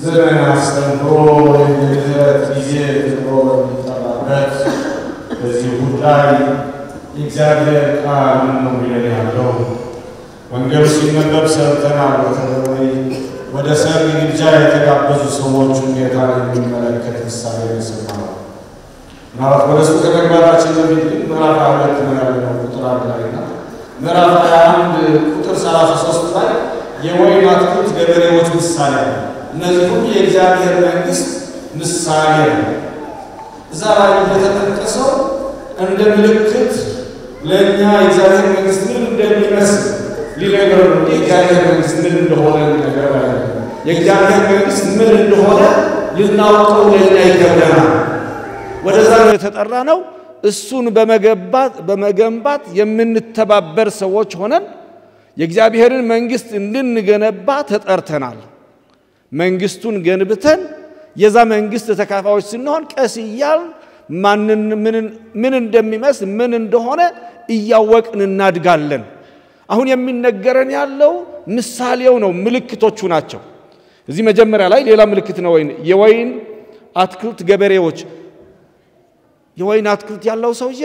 ዘመን አስተምሮ የምህረት ጊዜ ተብሎ በሚጠራበት በዚህ ጉዳይ የእግዚአብሔር ቃል ነው የሚለን ያለው። ወንጌሉ ሲነበብ ሰምተናል። በተለይ ወደ ሰርግ ግብዣ የተጋበዙ ሰዎች ሁኔታ የሚመለከት ምሳሌ ነው። ምናልባት ወደ እሱ ከመግባታችን በፊት ምዕራፍ 2 ነው ያለው ቁጥር 1 ላይ እና ምዕራፍ 21 ቁጥር 33 ላይ የወይን አትክልት ገበሬዎች ምሳሌ ነው። እነዚህ ሁሉ የእግዚአብሔር መንግስት ምሳሌ ነው። እዛ ላይ የተጠቀሰው እንደ ምልክት ለኛ የእግዚአብሔር መንግስት ምን እንደሚመስል ሊነግረን ነው። የእግዚአብሔር መንግስት ምን እንደሆነ ሊነግረን ነው። የእግዚአብሔር መንግስት ምን እንደሆነ ልናውቀው ለኛ ይገባናል። ወደዛ ነው የተጠራ ነው። እሱን በመገንባት የምንተባበር ሰዎች ሆነን የእግዚአብሔርን መንግስት እንድንገነባ ተጠርተናል። መንግስቱን ገንብተን የዛ መንግስት ተካፋዮች ስንሆን ቀስ እያልን ምን እንደሚመስል ምን እንደሆነ እያወቅን እናድጋለን። አሁን የሚነገረን ያለው ምሳሌው ነው፣ ምልክቶቹ ናቸው። እዚህ መጀመሪያ ላይ ሌላ ምልክት ነው። የወይን አትክልት ገበሬዎች የወይን አትክልት ያለው ሰውዬ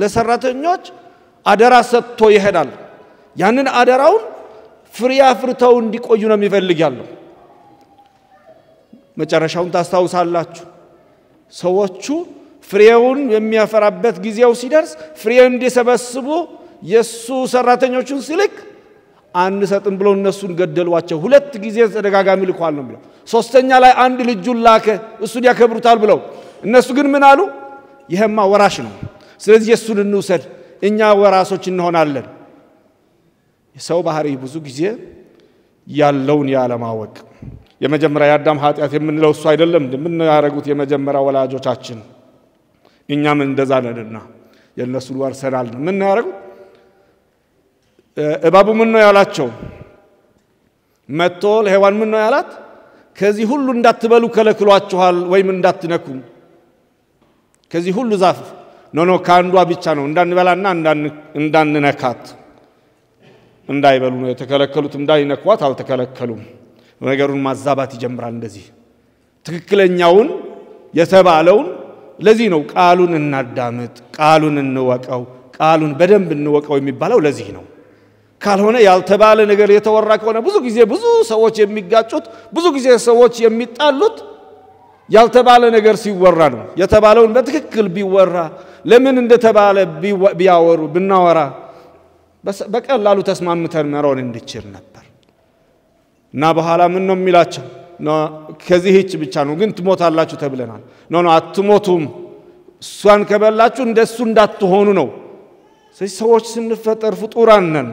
ለሰራተኞች አደራ ሰጥቶ ይሄዳል። ያንን አደራውን ፍሬ አፍርተው እንዲቆዩ ነው የሚፈልግ ያለው። መጨረሻውን ታስታውሳላችሁ። ሰዎቹ ፍሬውን የሚያፈራበት ጊዜው ሲደርስ ፍሬ እንዲሰበስቡ የሱ ሰራተኞቹን ሲልክ አንሰጥም ብሎ እነሱን ገደሏቸው። 2 ጊዜ ተደጋጋሚ ልኳል ነው የሚለው። ሶስተኛ ላይ አንድ ልጁን ላከ እሱን ያከብሩታል ብለው እነሱ ግን ምን አሉ? ይሄማ ወራሽ ነው፣ ስለዚህ እሱን እንውሰድ፣ እኛ ወራሶች እንሆናለን። የሰው ባህሪ ብዙ ጊዜ ያለውን ያለማወቅ የመጀመሪያ የአዳም ኃጢአት የምንለው እሱ አይደለም ምን ያደረጉት የመጀመሪያ ወላጆቻችን እኛም እንደዛ ነንና የነሱን ወርሰናል። ምን ያደረጉት? እባቡ ምን ነው ያላቸው? መጥቶ ለሔዋን ምን ነው ያላት? ከዚህ ሁሉ እንዳትበሉ ከለክሏችኋል ወይም እንዳትነኩ፣ ከዚህ ሁሉ ዛፍ ኖ ካንዷ ብቻ ነው እንዳንበላና እንዳንነካት እንዳይበሉ ነው የተከለከሉት። እንዳይነኳት አልተከለከሉም። ነገሩን ማዛባት ይጀምራል። እንደዚህ ትክክለኛውን የተባለውን ለዚህ ነው ቃሉን እናዳምጥ፣ ቃሉን እንወቀው፣ ቃሉን በደንብ እንወቀው የሚባለው ለዚህ ነው። ካልሆነ ያልተባለ ነገር የተወራ ከሆነ ብዙ ጊዜ ብዙ ሰዎች የሚጋጩት፣ ብዙ ጊዜ ሰዎች የሚጣሉት ያልተባለ ነገር ሲወራ ነው። የተባለውን በትክክል ቢወራ ለምን እንደተባለ ቢያወሩ ብናወራ በቀላሉ ተስማምተን መሮን እንድችል ነበር። እና በኋላ ምን ነው የሚላቸው? ከዚህች ብቻ ነው ግን ትሞታላችሁ ተብለናል። ኖ አትሞቱም፣ እሷን ከበላችሁ እንደሱ እንዳትሆኑ ነው። ስለዚህ ሰዎች ስንፈጠር ፍጡራን ነን፣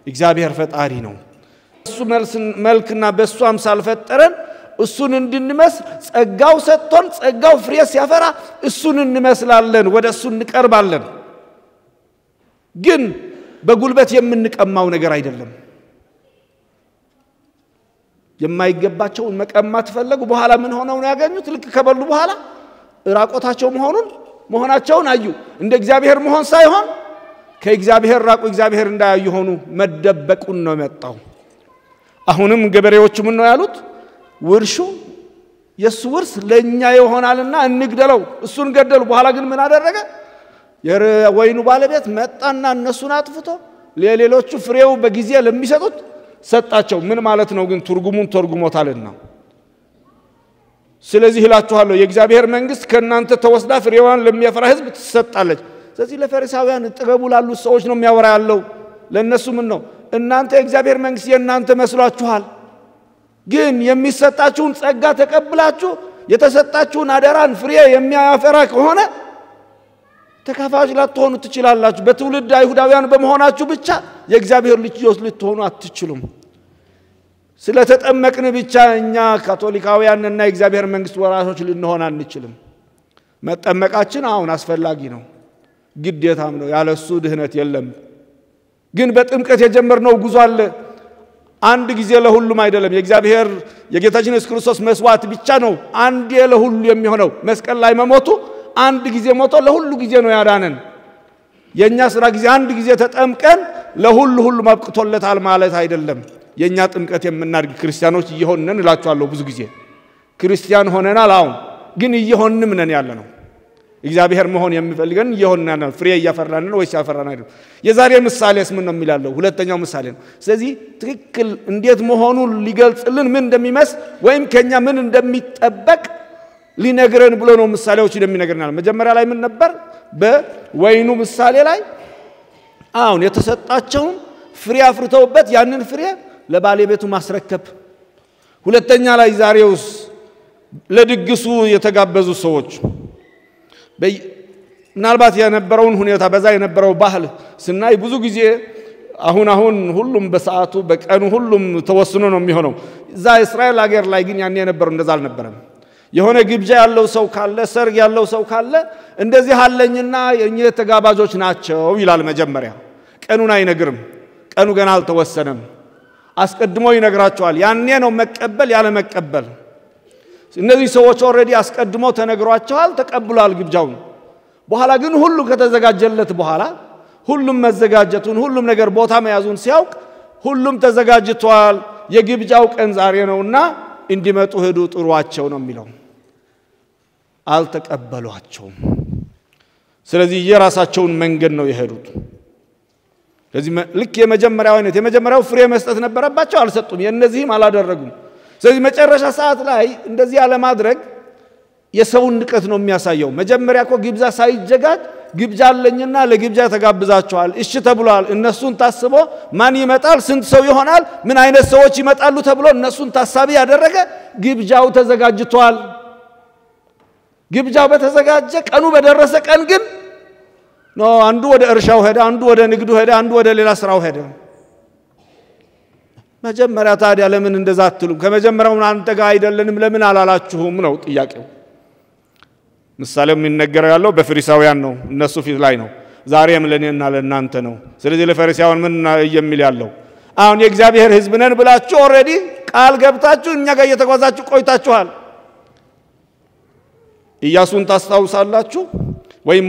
እግዚአብሔር ፈጣሪ ነው። እሱ መልክና በሱ አምሳል ፈጠረን። እሱን እንድንመስል ጸጋው ሰጥቶን ጸጋው ፍሬ ሲያፈራ እሱን እንመስላለን፣ ወደ እሱ እንቀርባለን። ግን በጉልበት የምንቀማው ነገር አይደለም። የማይገባቸውን መቀማት ፈለጉ። በኋላ ምን ሆነው ነው ያገኙት? ልክ ከበሉ በኋላ ራቆታቸው መሆናቸውን አዩ። እንደ እግዚአብሔር መሆን ሳይሆን ከእግዚአብሔር ራቁ፣ እግዚአብሔር እንዳያዩ ሆኑ። መደበቁን ነው መጣው። አሁንም ገበሬዎቹ ምን ነው ያሉት? ውርሹ የሱ ውርስ ለኛ ይሆናልና እንግደለው። እሱን ገደሉ። በኋላ ግን ምን አደረገ? የወይኑ ባለቤት መጣና እነሱን አጥፍቶ ለሌሎቹ ፍሬው በጊዜ ለሚሰጡት ሰጣቸው። ምን ማለት ነው ግን? ትርጉሙን ተርጉሞታልና ስለዚህ እላችኋለሁ የእግዚአብሔር መንግስት ከናንተ ተወስዳ ፍሬዋን ለሚያፈራ ህዝብ ትሰጣለች። ስለዚህ ለፈሪሳውያን ጥበቡ ላሉ ሰዎች ነው የሚያወራ ያለው። ለነሱ ምን ነው? እናንተ የእግዚአብሔር መንግስት የናንተ መስሏችኋል። ግን የሚሰጣችሁን ጸጋ ተቀብላችሁ የተሰጣችሁን አደራን ፍሬ የሚያፈራ ከሆነ ተካፋዮች ላትሆኑ ትችላላችሁ። በትውልድ አይሁዳውያን በመሆናችሁ ብቻ የእግዚአብሔር ልጆች ልትሆኑ አትችሉም። ስለተጠመቅን ብቻ እኛ ካቶሊካውያንና የእግዚአብሔር መንግስት ወራሾች ልንሆን አንችልም። መጠመቃችን አሁን አስፈላጊ ነው፣ ግዴታም ነው። ያለሱ ድህነት የለም። ግን በጥምቀት የጀመርነው ጉዞ አለ። አንድ ጊዜ ለሁሉም አይደለም። የእግዚአብሔር የጌታችን ኢየሱስ ክርስቶስ መስዋዕት ብቻ ነው አንዴ ለሁሉ የሚሆነው። መስቀል ላይ መሞቱ አንድ ጊዜ ሞቶ ለሁሉ ጊዜ ነው ያዳነን። የኛ ስራ ጊዜ አንድ ጊዜ ተጠምቀን ለሁሉ ማብቅቶለታል ማለት አይደለም የኛ ጥምቀት የምናድግ ክርስቲያኖች እየሆነን እላችኋለሁ ብዙ ጊዜ ክርስቲያን ሆነናል አሁን ግን እየሆንም ነን ያለነው እግዚአብሔር መሆን የሚፈልገን እየሆነን ነው ፍሬ እያፈራን ነው ወይስ ያፈራን አይደለም የዛሬ ምሳሌስ ምን ነው የሚላለው ሁለተኛው ምሳሌ ነው ስለዚህ ትክክል እንዴት መሆኑን ሊገልጽልን ምን እንደሚመስል ወይም ከኛ ምን እንደሚጠበቅ ሊነግረን ብሎ ነው ምሳሌዎች እንደሚነግረናል መጀመሪያ ላይ ምን ነበር በወይኑ ምሳሌ ላይ አሁን የተሰጣቸው ፍሬ አፍርተውበት ያንን ፍሬ ለባለቤቱ ማስረከብ ሁለተኛ ላይ ዛሬውስ ለድግሱ የተጋበዙ ሰዎች ምናልባት የነበረውን ሁኔታ በዛ የነበረው ባህል ስናይ ብዙ ጊዜ አሁን ሁሉም በሰዓቱ በቀኑ ሁሉም ተወስኖ ነው የሚሆነው እዛ እስራኤል ሀገር ላይ ግን ያኔ የነበረው እንደዛ አልነበረም የሆነ ግብዣ ያለው ሰው ካለ ሰርግ ያለው ሰው ካለ እንደዚህ አለኝና የኛ ተጋባዦች ናቸው ይላል መጀመሪያ ቀኑን አይነግርም ቀኑ ገና አልተወሰነም አስቀድሞ ይነግራቸዋል ያኔ ነው መቀበል ያለ መቀበል እነዚህ ሰዎች ኦሬዲ አስቀድሞ ተነግሯቸዋል ተቀብሏል ግብዣውን በኋላ ግን ሁሉ ከተዘጋጀለት በኋላ ሁሉም መዘጋጀቱን ሁሉም ነገር ቦታ መያዙን ሲያውቅ ሁሉም ተዘጋጅቷል የግብዣው ቀን ዛሬ ነውና እንዲመጡ ሄዱ ጥሩዋቸው ነው የሚለው አልተቀበሏቸውም ስለዚህ የራሳቸውን መንገድ ነው የሄዱት ስለዚህ ልክ የመጀመሪያው ፍሬ መስጠት ነበረባቸው አልሰጡም የነዚህም አላደረጉም ስለዚህ መጨረሻ ሰዓት ላይ እንደዚህ ያለ ማድረግ የሰውን ንቀት ነው የሚያሳየው መጀመሪያኮ ግብዣ ሳይጀጋጅ ግብዣ አለኝና ለግብዣ ተጋብዛቸዋል እሺ ተብሏል እነሱን ታስቦ ማን ይመጣል ስንት ሰው ይሆናል ምን አይነት ሰዎች ይመጣሉ ተብሎ እነሱን ታሳቢ ያደረገ ግብዣው ተዘጋጅቷል ግብዣው በተዘጋጀ ቀኑ በደረሰ ቀን ግን ነው አንዱ ወደ እርሻው ሄደ አንዱ ወደ ንግዱ ሄደ አንዱ ወደ ሌላ ስራው ሄደ መጀመሪያ ታዲያ ለምን እንደዛ አትሉም ከመጀመሪያው አንተ ጋር አይደለንም ለምን አላላችሁም ነው ጥያቄው ምሳሌው የሚነገረው ያለው በፈሪሳውያን ነው እነሱ ፊት ላይ ነው ዛሬም ለኔና ለናንተ ነው ስለዚህ ለፈሪሳውያን ምን የሚል ያለው አሁን የእግዚአብሔር ሕዝብ ነን ብላችሁ ኦሬዲ ቃል ገብታችሁ እኛ ጋር እየተጓዛችሁ ቆይታችኋል ኢያሱን ታስታውሳላችሁ ወይም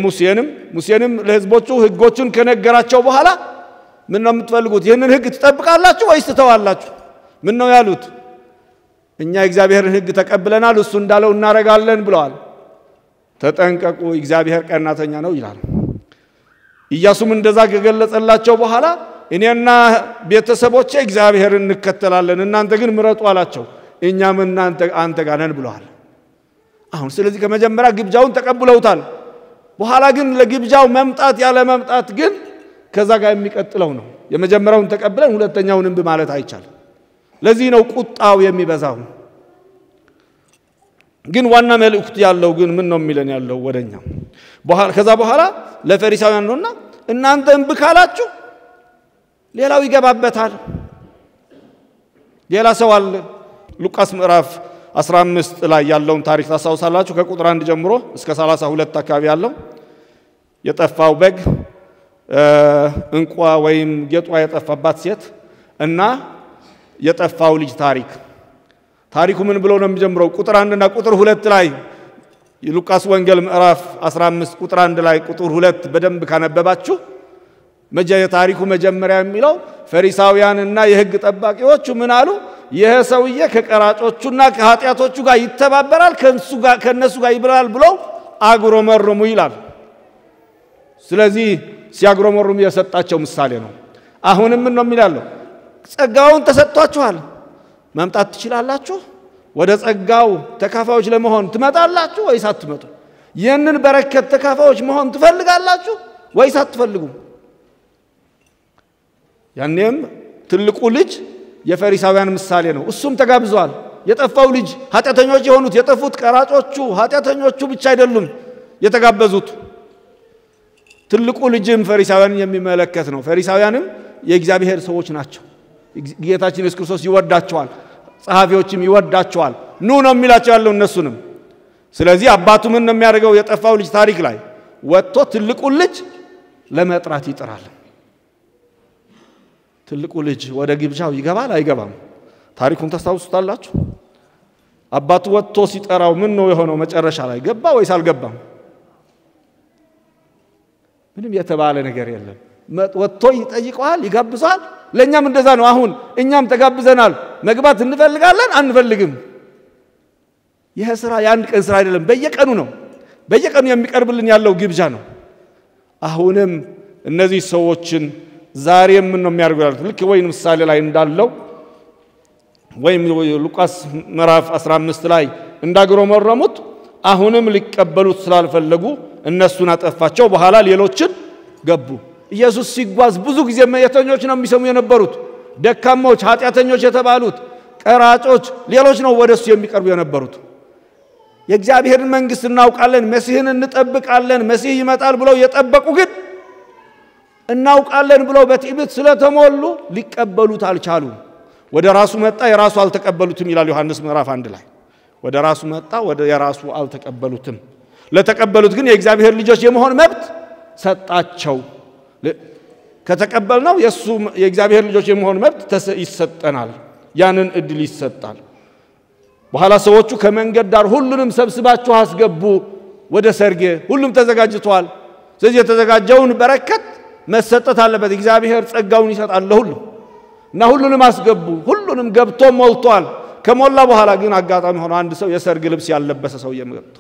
ሙሴንም ለሕዝቦቹ ሕጎቹን ከነገራቸው በኋላ ምን ነው የምትፈልጉት ይሄንን ሕግ ትጠብቃላችሁ ወይስ ትተዋላችሁ ምን ነው ያሉት እኛ የእግዚአብሔርን ሕግ ተቀብለናል እሱ እንዳለው እናረጋለን ብለዋል ተጠንቀቁ እግዚአብሔር ቀናተኛ ነው ይላል ኢያሱም እንደዛ ገገለጸላቸው በኋላ እኔና ቤተሰቦቼ እግዚአብሔርን እንከተላለን እናንተ ግን ምረጡ አላቸው እኛም አንተ ጋር ነን ብለዋል አሁን ስለዚህ ከመጀመሪያ ግብዣውን ተቀብለውታል በኋላ ግን ለግብዣው መምጣት ያለ መምጣት ግን ከዛ ጋር የሚቀጥለው ነው የመጀመሪያውን ተቀብለን ሁለተኛውንም በማለት አይቻልም ለዚህ ነው ቁጣው የሚበዛው ግን ዋና መልእክቱ ያለው ግን ምን ነው የሚለን ያለው ወደኛ ከዛ በኋላ ለፈሪሳውያን ነውና እናንተ እንብካላችሁ ሌላው ይገባበታል ሌላ ሰው አለ ሉቃስ ምዕራፍ 15 ላይ ያለውን ታሪክ ታሳውሳላችሁ ከቁጥር 1 ጀምሮ እስከ 32 አካባቢ ያለው የጠፋው በግ እንቋ ወይም ጌጧ የጠፋባት ሴት እና የጠፋው ልጅ ታሪኩ ምን ብሎ ነው የሚጀምረው ቁጥር 1 እና ቁጥር 2 ላይ የሉቃስ ወንጌል ምዕራፍ 15 ቁጥር 1 ላይ ቁጥር 2 በደንብ ካነበባችሁ ታሪኩ መጀመሪያ የሚለው ፈሪሳውያንና የሕግ ጠባቂዎቹ ምን አሉ ይሄ ሰውዬ ከቀራጮቹና ከኃጢያቶቹ ጋር ይተባበራል ከነሱ ጋር ይብላል ብለው አጉረመረሙ ይላል ስለዚህ ሲያጉረመረሙ የሰጣቸው ምሳሌ ነው አሁንም ምን ነው የሚላለው ጸጋውን ተሰጥቷችኋል መምጣት ትችላላችሁ ወደ ጸጋው ተካፋዮች ለመሆን ትመጣላችሁ ወይስ አትመጡ ይህንን በረከት ተካፋዮች መሆን ትፈልጋላችሁ ወይስ አትፈልጉ ያኔም ትልቁ ልጅ የፈሪሳውያን ምሳሌ ነው እሱም ተጋብዟል የጠፋው ልጅ ኃጢያተኞች የሆኑት የጠፉት ቀራጮቹ ኃጢያተኞቹ ብቻ አይደሉም የተጋበዙት ትልቁ ልጅም ፈሪሳውያን የሚመለከት ነው ፈሪሳውያንም የእግዚአብሔር ሰዎች ናቸው ጌታችን ኢየሱስ ክርስቶስ ይወዳቸዋል ጸሐፊዎችም ይወዳቸዋል ኑ ነው የሚላቸው ያለው እነሱንም ስለዚህ አባቱ ምን ነው የሚያደርገው የጠፋው ልጅ ታሪክ ላይ ወጥቶ ትልቁ ልጅ ለመጥራት ይጥራል ትልቁ ልጅ ወደ ግብዣው ይገባል አይገባም ታሪኩን ታስታውሱታላችሁ አባቱ ወጥቶ ሲጠራው ምን ነው የሆነው መጨረሻ ላይ ገባ ወይስ አልገባም ምንም የተባለ ነገር የለም ወጥቶ ይጠይቀዋል ይጋብዛል ለኛም እንደዛ ነው አሁን እኛም ተጋብዘናል መግባት እንፈልጋለን አንፈልግም ይሄ ስራ ያን ቀን ስራ አይደለም በየቀኑ ነው በየቀኑ የሚቀርብልን ያለው ግብዣ ነው አሁንም እነዚህ ሰዎችን ዛሬም ምን ነው የሚያርጉት ልክ ወይን ምሳሌ ላይ እንዳለው ወይም ሉቃስ ምዕራፍ 15 ላይ እንዳገረመረሙት አሁንም ሊቀበሉት ስላልፈለጉ እነሱን አጠፋቸው በኋላ ሌሎችን ገቡ ኢየሱስ ሲጓዝ ብዙ ጊዜ መየተኞች ነው የሚሰሙ የነበሩት ደካሞች ኃጢያተኞች የተባሉት ቀራጮች ሌሎች ነው ወደሱ የሚቀርቡ የነበሩት የእግዚአብሔርን መንግስት እናውቃለን መሲህን እንጠብቃለን መሲህ ይመጣል ብለው የጠበቁ ግን እናውቃለን ብለው በትዕቢት ስለተሞሉ ሊቀበሉት አልቻሉ ወደ ራሱ መጣ የራሱ አልተቀበሉትም ይላል ዮሐንስ ምዕራፍ 1 ላይ ወደ ራሱ መጣ ወደ የራሱ አልተቀበሉትም ለተቀበሉት ግን የእግዚአብሔር ልጆች የመሆን መብት ሰጣቸው ከተቀበልነው የሱ የእግዚአብሔር ልጆች የመሆን መብት ይሰጠናል ያንን እድል ይሰጣል በኋላ ሰዎቹ ከመንገድ ዳር ሁሉንም ሰብስባችሁ አስገቡ ወደ ሰርጌ ሁሉም ተዘጋጅቷል ስለዚህ የተዘጋጀውን በረከት መሰጠት አለበት እግዚአብሔር ጸጋውን ይሰጣል ለሁሉ እና ሁሉንም አስገቡ ሁሉንም ገብቶ ሞልቷል ከሞላ በኋላ ግን አጋጣሚ ሆኖ አንድ ሰው የሰርግ ልብስ ያለበሰ ሰው የመጣ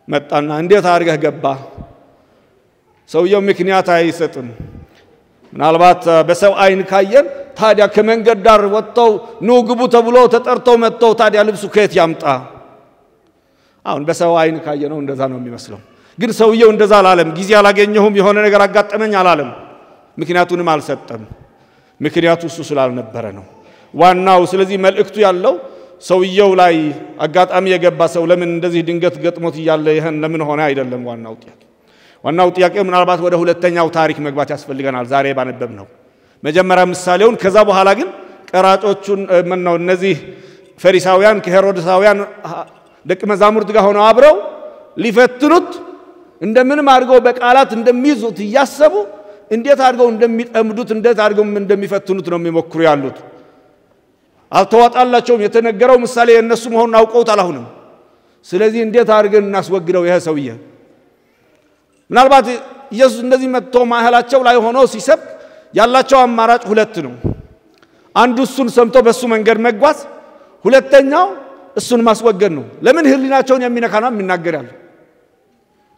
መጣና እንዴት አድርገህ ገባ ሰውየው ምክንያት አይሰጥም ምናልባት በሰው አይን ካየን ታዲያ ከመንገድ ዳር ወጥተው ኑ ግቡ ተብሎ ተጠርተው መጥተው ታዲያ ልብሱ ከየት ያምጣ አሁን በሰው አይን ካየነው እንደዛ ነው የሚመስለው ግን ሰውየው እንደዛ አላለም ጊዜ አላገኘሁም የሆነ ነገር አጋጠመኝ አላለም ምክንያቱንም አልሰጠም ምክንያቱ እሱ ስላልነበረ ነው ዋናው ስለዚህ መልእክቱ ያለው ሰውየው ላይ አጋጣሚ የገባ ሰው ለምን እንደዚህ ድንገት ገጥሞት ይያለ ይሄን ለምን ሆነ አይደለም ዋናው ጥያቄ ምናልባት ወደ ሁለተኛው ታሪክ መግባት ያስፈልገናል ዛሬ ባነበብነው መጀመሪያ ምሳሌውን ከዛ በኋላ ግን ቀራጮቹን ምንነው እነዚህ ፈሪሳውያን ከሄሮድሳውያን ደቀ መዛሙርት ጋር ሆነው አብረው ሊፈትኑት እንደምንም አድርገው በቃላት እንደሚይዙት ያሰቡ እንዴት አድርገው እንደሚጠምዱት እንዴት አድርገው እንደሚፈትኑት ነው የሚሞክሩ ያሉት አልተዋጣላቸውም የተነገረው ምሳሌ የነሱ መሆኑን አውቀውታል አሁንም ስለዚህ እንዴት አድርገን እናስወግደው ይሄ ሰውዬ ምናልባት ኢየሱስ እንደዚህ መጥቶ ማህላቸው ላይ ሆኖ ሲሰብክ ያላቸው አማራጭ ሁለት ነው አንዱ እሱን ሰምቶ በሱ መንገድ መጓዝ ሁለተኛው እሱን ማስወገድ ነው ለምን ህሊናቸውን የሚነካ ነው የሚናገራል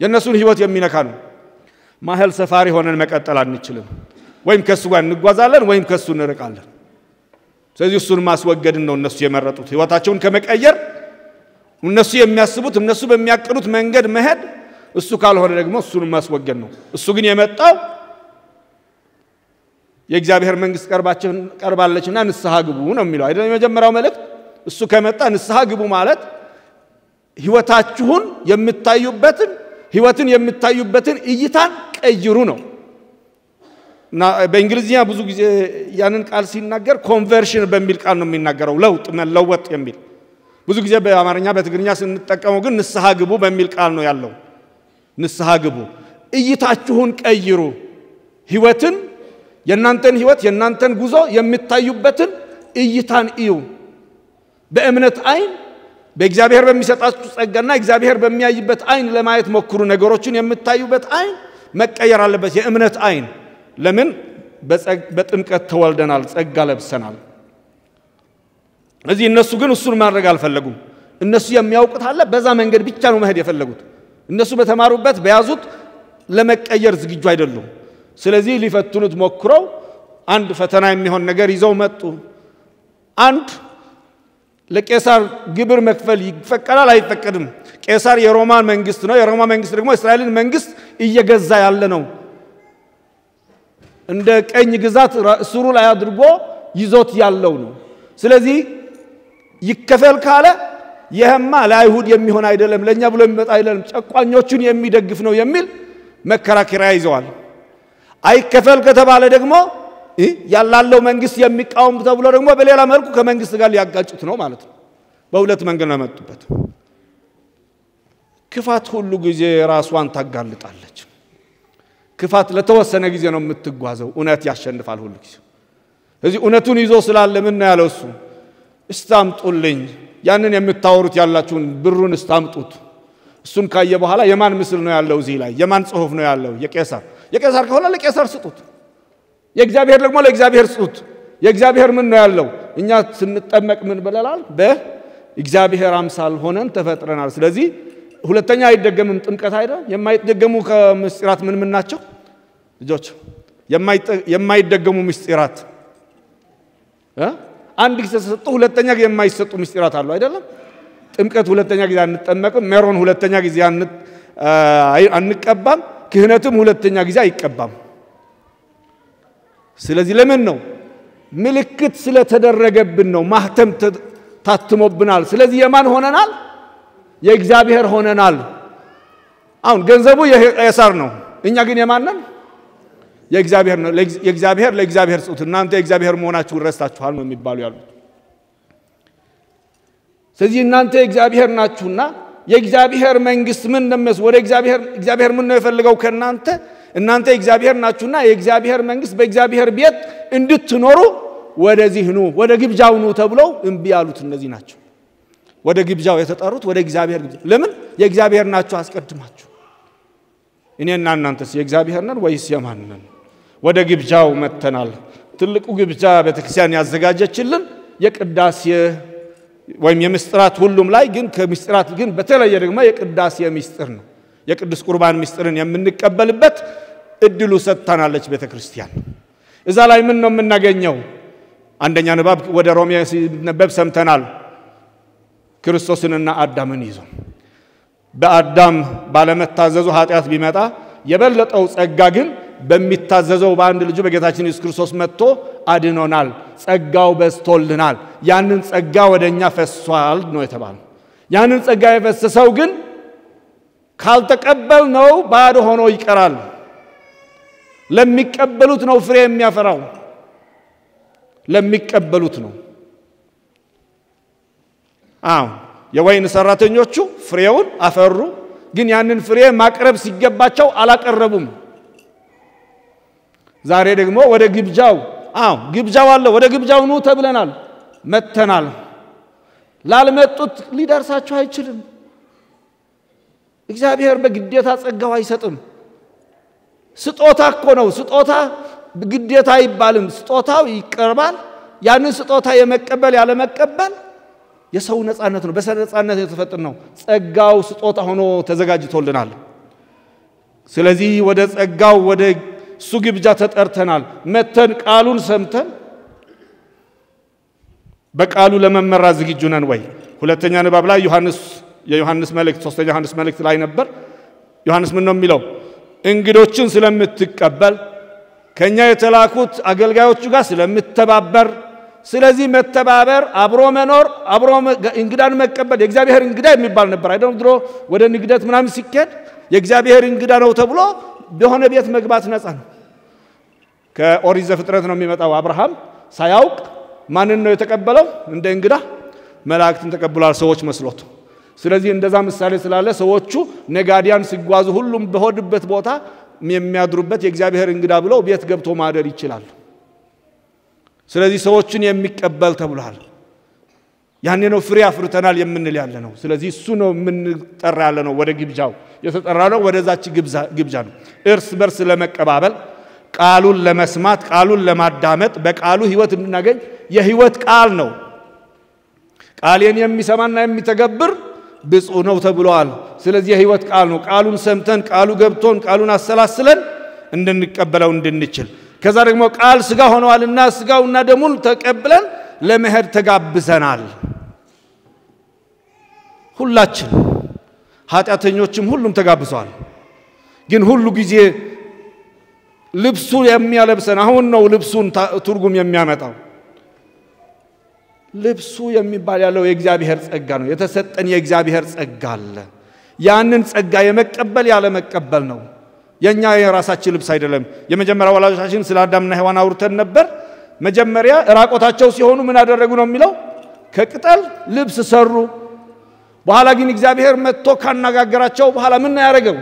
የነሱን ህይወት የሚነካ ነው ማህል ሰፋሪ ሆነን መቀጠል አንችልም ወይም ከሱ ጋር እንጓዛለን ወይም ከሱ እንርቃለን ስለዚህ እሱን ማስወገድ ነው እነሱ የመረጡት ህይወታቸውን ከመቀየር እነሱ የሚያስቡት እነሱ በሚያቀዱት መንገድ መሄድ እሱ ካልሆነ ደግሞ እሱን ማስወገድ ነው እሱ ግን የመጣው የእግዚአብሔር መንግስት ቀርባለችና ንስሐ ግቡ ነው የሚለው አይደል የመጀመሪያው መልእክት እሱ ከመጣ ንስሐ ግቡ ማለት ህይወታችሁን የምታዩበትን እይታን ቀይሩ ነው በእንግሊዝኛ ብዙ ጊዜ ያንን ቃል ሲናገር ኮንቨርሽን በሚል ቃል ነው የሚናገረው ለውጥ መለወጥ የሚል ብዙ ጊዜ በአማርኛ በትግርኛ ስንጠቀመው ግን ንስሐ ግቡ በሚል ቃል ነው ያለው ንስሐ ግቡ እይታችሁን ቀይሩ ህይወትን የናንተን ህይወት የናንተን ጉዞ የምታዩበትን እይታን እዩ በእምነት አይን በእግዚአብሔር በሚሰጣችሁ ጸጋና እግዚአብሔር በሚያይበት አይን ለማየት ሞክሩ ነገሮችን የምታዩበት አይን መቀየር አለበት የእምነት አይን ለምን በጥምቀት ተወልደናል ጸጋ ለብሰናል እዚህ እነሱ ግን እሱን ማድረግ አልፈለጉም እነሱ የሚያውቁት አለ በዛ መንገድ ብቻ ነው መሄድ የፈለጉት እነሱ በተማሩበት በያዙት ለመቀየር ዝግጁ አይደሉም ስለዚህ ሊፈትኑት ሞክረው አንድ ፈተና የሚሆን ነገር ይዘው መጡ አንድ ለቄሳር ግብር መክፈል ይፈቀዳል አይፈቀድም ቄሳር የሮማ መንግስት ነው የሮማ መንግስት ደግሞ እስራኤልን መንግስት እየገዛ ያለ ነው እንደ ቀኝ ግዛት ስሩ ላይ አድርጎ ይዞት ያለው ነው ስለዚህ ይከፈል ካለ ይሄማ ለአይሁድ የሚሆን አይደለም ለኛ ብሎ የሚመጣ አይደለም ጨቋኞቹን የሚደግፍ ነው የሚል መከራከሪያ ይዘዋል አይከፈል ከተባለ ደግሞ ያላለው መንግስት የሚቃወም ተብሎ ደግሞ በሌላ መልኩ ከመንግስት ጋር ሊያጋጩት ነው ማለት ነው በሁለት መንገድ ነው መጡበት ክፋት ሁሉ ጊዜ ራስዋን ታጋልጣለች ክፋት ለተወሰነ ጊዜ ነው የምትጓዘው እውነት ያሸንፋል ሁሉ ጊዜ እዚህ እውነቱን ይዞ ስላለ ምን ያለው እሱ እስታምጡልኝ ያንን የምታወሩት ያላችሁን ብሩን እስታምጡት እሱን ካየ በኋላ የማን ምስል ነው ያለው እዚህ ላይ የማን ጽሑፍ ነው ያለው የቄሳር ከሆነ ለቄሳር ስጡት የእግዚአብሔር ደግሞ ለእግዚአብሔር ስጡት የእግዚአብሔር ምን ነው ያለው እኛ ስንጠመቅ ምን ብለናል በእግዚአብሔር አምሳል ሆነን ተፈጥረናል ስለዚህ ሁለተኛ አይደገምም ጥምቀት አይደል የማይደገሙ ከምስጢራት ምን ናቸው ልጆች የማይደገሙ ምስጢራት አንድ ጊዜ ተሰጡ ሁለተኛ ጊዜ የማይሰጡ ምስጢራት አሉ አይደለም ጥምቀት ሁለተኛ ጊዜ አንጠመቅም ሜሮን ሁለተኛ ጊዜ አንቀባም ክህነትም ሁለተኛ ጊዜ አይቀባም ስለዚህ ለምን ነው ምልክት ስለተደረገብን ነው ማህተም ታትሞብናል ስለዚህ የማን ሆነናል የእግዚአብሔር ሆነናል አሁን ገንዘቡ የቄሳር ነው እኛ ግን የማን ነን የእግዚአብሔር ነው የእግዚአብሔር ለእግዚአብሔር ጽሑት እናንተ የእግዚአብሔር መሆናችሁን ረስታችኋል ነው የሚባሉ ያሉት ስለዚህ እናንተ የእግዚአብሔር ናችሁና የእግዚአብሔር መንግስት ምን እንደምስ ወደ እግዚአብሔር ምን ነው የፈልገው ከናንተ እናንተ የእግዚአብሔር ናችሁና የእግዚአብሔር መንግስት በእግዚአብሔር ቤት እንድትኖሩ ወደዚህ ኑ ወደ ግብዣው ኑ ተብለው እንቢ ያሉት እነዚህ ናቸው ወደ ግብዣው የተጠሩት ወደ እግዚአብሔር ለምን የእግዚአብሔር ናችሁ አስቀድማችሁ እኔና እናንተስ የእግዚአብሔር ነን ወይስ የማን ነን ወደ ግብዣው መተናል ትልቁ ግብዣ ቤተክርስቲያን ያዘጋጀችልን የቅዳሴ ወይም የምስጢራት ሁሉም ላይ ግን ከምስጢራት ግን በተለየ ደግሞ የቅዳሴ ምስጢር ነው የቅዱስ ቁርባን ምስጢርን የምንቀበልበት እድሉ ሰጥታናለች ቤተክርስቲያን እዛ ላይ ምን ነው የምናገኘው አንደኛ ንባብ ወደ ሮሜ ሲነበብ ሰምተናል ክርስቶስንና አዳምን ይዞ በአዳም ባለመታዘዙ ኃጢአት ቢመጣ የበለጠው ጸጋ ግን በሚታዘዘው በአንድ ልጁ በጌታችን ኢየሱስ ክርስቶስ መጥቶ አድኖናል ጸጋው በስቶልናል ያንን ጸጋ ወደኛ ፈሷል ነው የተባለው ያንን ጸጋ የፈሰሰው ግን ካልተቀበል ነው ባዶ ሆኖ ይቀራል ለሚቀበሉት ነው ፍሬ የሚያፈራው ለሚቀበሉት ነው የወይን ሰራተኞቹ ፍሬውን አፈሩ ግን ያንን ፍሬ ማቅረብ ሲገባቸው አላቀረቡም ዛሬ ደግሞ ወደ ግብዣው ግብዣው አለ ወደ ግብዣው ኑ ተብለናል መተናል ላልመጡት ሊደርሳቸው አይችልም እግዚአብሔር በግዴታ ጸጋው አይሰጥም ስጦታ እኮ ነው ስጦታ ግዴታ አይባልም ስጦታው ይቀርባል ያንን ስጦታ የመቀበል ያለ መቀበል የሰው ነፃነት ነው በሰነፃነት የተፈጠረ ነው ጸጋው ስጦታ ሆኖ ተዘጋጅቶልናል ስለዚህ ወደ ጸጋው ወደ እሱ ግብዣ ተጠርተናል መተን ቃሉን ሰምተን በቃሉ ለመመራት ዝግጁ ነን ወይ ሁለተኛ ንባብ ላይ የዮሐንስ መልእክት ሶስተኛ ዮሐንስ መልእክት ላይ ነበር ዮሐንስ ምን ነው የሚለው እንግዶችን ስለምትቀበል ከኛ የተላኩት አገልጋዮቹ ጋር ስለምትተባበር ስለዚህ መተባበር አብሮ መኖር አብሮ እንግዳን መቀበል የእግዚአብሔር እንግዳ የሚባል ነበር አይደል ድሮ ወደ ንግደት ምናምን ሲከድ የእግዚአብሔር እንግዳ ነው ተብሎ በሆነ ቤት መግባት ነፃ ነው ከኦሪት ዘፍጥረት ነው የሚመጣው አብርሃም ሳያውቅ ማንን ነው የተቀበለው እንደ እንግዳ መላእክትን ተቀብሏል ሰዎች መስሎት ስለዚህ እንደዛ ምሳሌ ስላለ ሰዎቹ ነጋዲያን ሲጓዙ ሁሉም በሆድበት ቦታ የሚያድሩበት የእግዚአብሔር እንግዳ ብለው ቤት ገብቶ ማደር ይችላል ስለዚህ ሰዎችን የሚቀበል ተብሏል ያኔ ነው ፍሬ አፍርተናል የምንል ያለ ነው ስለዚህ እሱ ነው የምንጠራ ያለ ነው ወደ ግብዣው የተጠራ ነው ወደዛች ግብዣ ነው እርስ በርስ ለመቀባበል ቃሉን ለመስማት ቃሉን ለማዳመጥ በቃሉ ህይወት እንድናገኝ የህይወት ቃል ነው ቃሌን የሚሰማና የሚተገብር ብፁዕ ነው ተብሏል ስለዚህ የህይወት ቃል ነው ቃሉን ሰምተን ቃሉ ገብቶን ቃሉን አሰላስለን እንድንቀበለው እንድንችል ከዛ ደግሞ ቃል ስጋ ሆነዋልና ስጋውና ደሙን ተቀብለን ለመሄድ ተጋብዘናል ሁላችን ኃጢአተኞችም ሁሉም ተጋብዘዋል ግን ሁሉ ጊዜ ልብሱ የሚያለብሰን አሁን ነው ልብሱን ትርጉም የሚያመጣው ልብሱ የሚባል ያለው የእግዚአብሔር ጸጋ ነው የተሰጠን የእግዚአብሔር ጸጋ አለ ያንን ጸጋ የመቀበል ያለ መቀበል ነው የኛ የራሳችን ልብስ አይደለም የመጀመሪያ ወላጆቻችን ስለ አዳምና ሔዋን አውርተን ነበር መጀመሪያ ራቆታቸው ሲሆኑ ምን አደረጉ ነው የሚለው ከቅጠል ልብስ ሰሩ በኋላ ግን እግዚአብሔር መጥቶ ካናጋገራቸው በኋላ ምን ያደረገው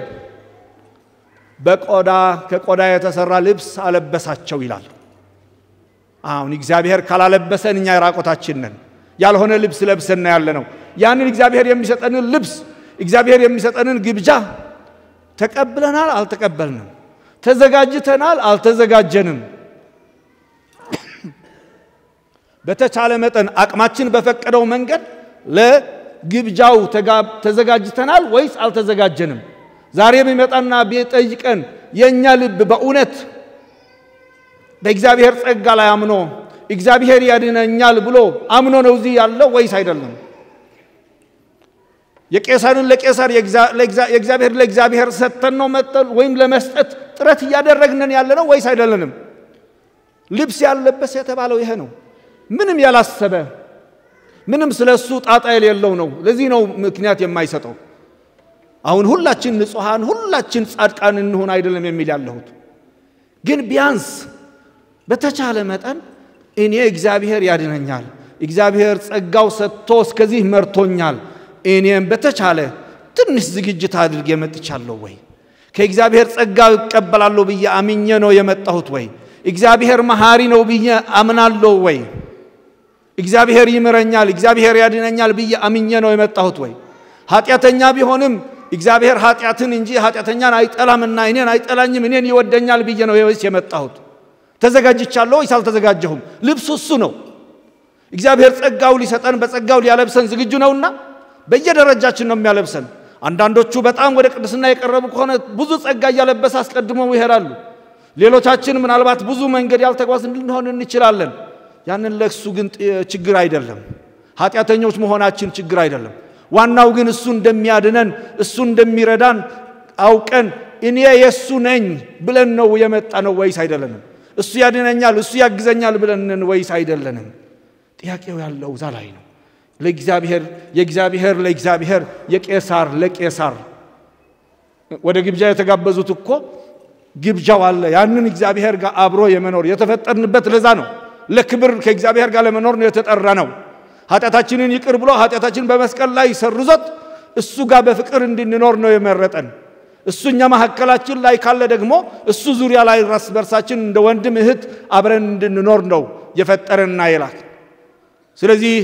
ከቆዳ የተሰራ ልብስ አለበሳቸው ይላል አሁን እግዚአብሔር ካላለበሰን እኛ ራቆታችን ነን ያልሆነ ልብስ ለብሰን ያለ ነው ያንን እግዚአብሔር የሚሰጠንን ልብስ እግዚአብሔር የሚሰጠንን ግብዣ ተቀብለናል አልተቀበልንም ተዘጋጅተናል አልተዘጋጀንም በተቻለ መጠን አቅማችን በፈቀደው መንገድ ለግብዣው ተዘጋጅተናል ወይስ አልተዘጋጀንም ዛሬ ቢመጣና ቢጠይቀን የኛ ልብ በእውነት በእግዚአብሔር ጸጋ ላይ አምኖ እግዚአብሔር ያድነኛል ብሎ አምኖ ነው እዚህ ያለው ወይስ አይደለም የቄሳርን ለቄሳር የእግዚአብሔር ለእግዚአብሔር ሰጥተን ነው መጥተን ወይም ለመስጠት ጥረት ያደረግነን ያለነው ወይስ አይደለንም ልብስ ያለበሰ የተባለው ይሄ ነው ምንም ያላሰበ ምንም ስለሱ ጣጣ የሌለው ነው ለዚህ ነው ምክንያት የማይሰጠው አሁን ሁላችን ንጹሃን ሁላችን ጻድቃን እንሆን አይደለም የሚል ያለሁት ግን ቢያንስ በተቻለ መጠን እኔ እግዚአብሔር ያድነኛል እግዚአብሔር ጸጋው ሰጥቶ እስከዚህ መርቶኛል እኔም በተቻለ ትንሽ ዝግጅት አድርጌ መጥቻለሁ ወይ ከእግዚአብሔር ጸጋ እቀበላለሁ ብዬ አምኜ ነው የመጣሁት ወይ እግዚአብሔር መሐሪ ነው ብዬ አምናለሁ ወይ እግዚአብሔር ይምረኛል እግዚአብሔር ያድነኛል ብዬ አምኜ ነው የመጣሁት ወይ ኃጢያተኛ ቢሆንም እግዚአብሔር ኃጢያትን እንጂ ኃጢያተኛን አይጠላምና እኔን አይጠላኝም እኔን ይወደኛል ብዬ ነው የመጣሁት ተዘጋጅቻለሁ ወይስ አልተዘጋጀሁም ልብሱ እሱ ነው እግዚአብሔር ጸጋው ሊሰጠን በጸጋው ሊያለብሰን ዝግጁ ነውና በየደረጃችን ነው የሚያለብሰን አንዳንዶቹ በጣም ወደ ቅድስና የቀረቡ ከሆነ ብዙ ጸጋ ያለበሰ አስቀድመው ይሄዳሉ ሌሎቻችን ምናልባት ብዙ መንገድ ያልተጓዝን ልንሆን እንችላለን ያንን ለሱ ግን ችግር አይደለም ኃጢያተኞች መሆናችን ችግር አይደለም ዋናው ግን እሱ እንደሚያድነን እሱ እንደሚረዳን አውቀን እኔ የሱ ነኝ ብለን ነው የመጣ ነው ወይስ አይደለንም እሱ ያድነኛል እሱ ያግዘኛል ብለን ወይስ አይደለንም ጥያቄው ያለው እዛ ላይ ነው ለእግዚአብሔር የቄሳር ለቄሳር ወደ ግብዣ የተጋበዙት እኮ ግብዣው አለ ያንን እግዚአብሔር ጋር አብሮ የመኖር የተፈጠርንበት ለዛ ነው ለክብር ከእግዚአብሔር ጋር ለመኖር ነው የተጠራ ነው ኃጢያታችንን ይቅር ብሎ ኃጢያታችንን በመስቀል ላይ ሰርዞት እሱ ጋር በፍቅር እንድንኖር ነው የመረጠን እሱኛ መሐከላችን ላይ ካለ ደግሞ እሱ ዙሪያ ላይ ራስ በርሳችን እንደ ወንድም እህት አብረን እንድንኖር ነው የፈጠረና ይላል ስለዚህ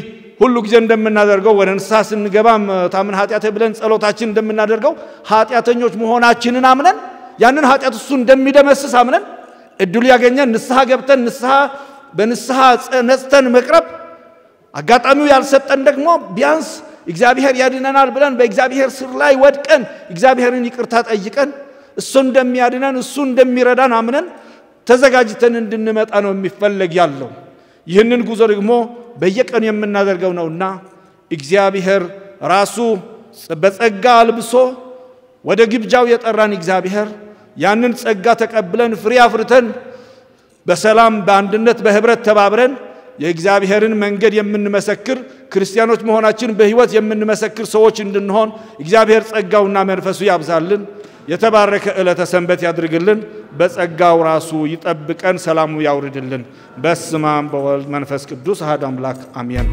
ሁሉ ጊዜ እንደምናደርገው ወደ ንስሐ ስንገባም ታምን ኃጢያተ ብለን ጸሎታችን እንደምናደርገው ኃጢያተኞች መሆናችንን አምነን ያንን ኃጢያት እሱ እንደሚደመስስ አምነን እድሉ ያገኘን ንስሐ ገብተን በንስሐ ነጽተን መቅረብ አጋጣሚው ያልሰጠን ደግሞ ቢያንስ እግዚአብሔር ያድነናል ብለን በእግዚአብሔር ስር ላይ ወድቀን እግዚአብሔርን ይቅርታ ጠይቀን እሱ እንደሚያድነን እሱ እንደሚረዳን አምነን ተዘጋጅተን እንድንመጣ ነው የሚፈልግ ያለው ይህንን ጉዞ ደግሞ በየቀኑ የምናደርገው ነውና እግዚአብሔር ራሱ በጸጋ አልብሶ ወደ ግብዣው የጠራን እግዚአብሔር ያንን ጸጋ ተቀብለን ፍሬ አፍርተን በሰላም በአንድነት በህብረት ተባብረን የእግዚአብሔርን መንገድ የምንመሰክር ክርስቲያኖች መሆናችን በህይወት የምንመሰክር ሰዎች እንድንሆን እግዚአብሔር ጸጋውና መንፈሱ ያብዛልን የተባረከ ዕለተ ሰንበት ያድርግልን በጸጋው ራሱ ይጠብቀን ሰላሙ ያውርድልን በስመ አብ ወወልድ መንፈስ ቅዱስ አሐዱ አምላክ አሜን